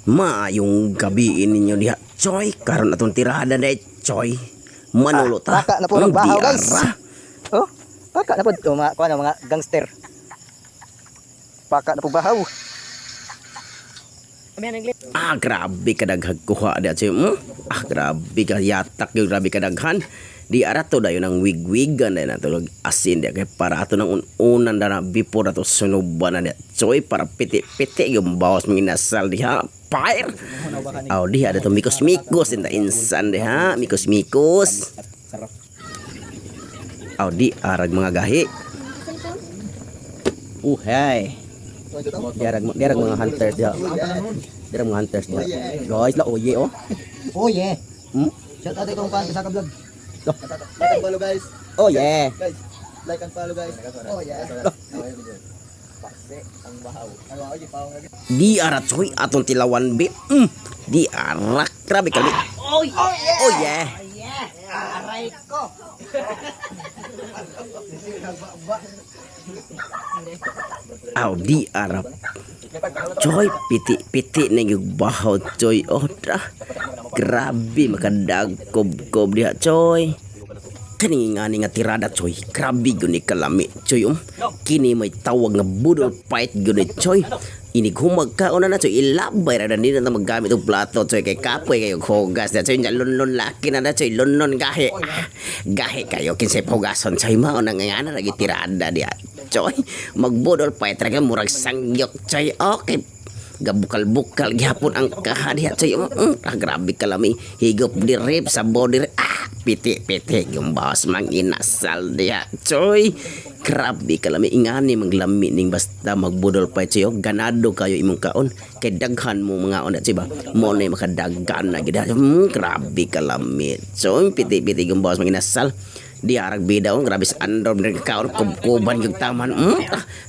Maayong gabi ninyo diha, Choy. Karon atong tirada na Choy. Manulo ta. Baka na po ng bahaw, guys. Diara. Oh, baka na po ito, mga gangster. Baka na po bahaw. Grabe ka daghag kuha diha, Choy. Grabe ka yatak yung grabe ka daghan. Di ara to dayon ang wigwigan na natulog asin diha kay para ato nang unan na before ato sunuban na diha, Choy, para piti-piti yung bawas minasal diha. Fire. Aw diha dato mikos-mikos inta insan diha, mikos-mikos. Aw di arag mga gahi. Hey. Diarag mga hunters diha. Diarag mga hunters diha. Guys, la oye oh. Oye. Shout out itong fan sa ka-vlog. Like and follow, guys. Oh yeah. Guys, like and follow, guys. Oh yeah. Ang bahaw. Di ara, Choy, atong tilawan be. Di ara, grabe kali. Oh yeah. Oh yeah. Aray ko. Aw di ara. Choy, piti-piti na yung bahaw, Choy. Oh, grabe, makadagkob-kob diha, Choy. Kani nga ni nga tirada, Choy. Grabe guni kalami, Choy. Kini may tawag nga budol fight guni, Choy. Inig humag ka una na, Choy. Ilabay ra na nila na maggamit og plato, Choy. Kay kapoy kayo hugas na, Choy. Lunlun laki na na, Choy. Lunlun gahe. Gahe kayo kinsay hugason, Choy. Mao na nga na lagi tirada diha, Choy. Magbudol fight ra ka murag sangyok, Choy. Okay. Gabukal-bukal gihapon ang kahadiha, Choy. Grabe kalami. Higop di rib sa body rib. Piti-piti yung boss mang inasal diha, Choy. Grabe kalami ingani maglami ning basta magbudol pa, Choy. Ganado kayo imong kaon kay daghan mo mga on, Choy ba. Mo na makadaghan na gid. Grabe kalami, Choy. Piti-piti yung boss mang inasal. Di arag bida on, grabe sa androm ng kaon kuban yung taman.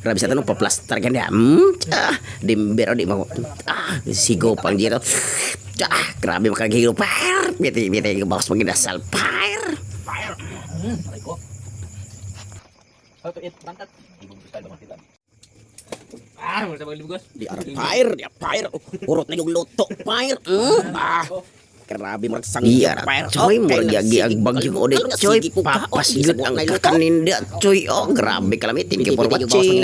Grabe sa tanong paplaster kan dia. Dimbero di mo. Sigo pang dito. Grabe makagihilo. Fire. Biti-biti yung boss mang inasal. Fire. How to eat bantat? Di arag fire, di fire. Urot na yung luto. Fire. Grabe marag sangyap fire, Choy. Murag yagi ang bagyong odit, Choy. Papas yun ang kakaninda, Choy. Oh, grabe kalami. Thank you for watching.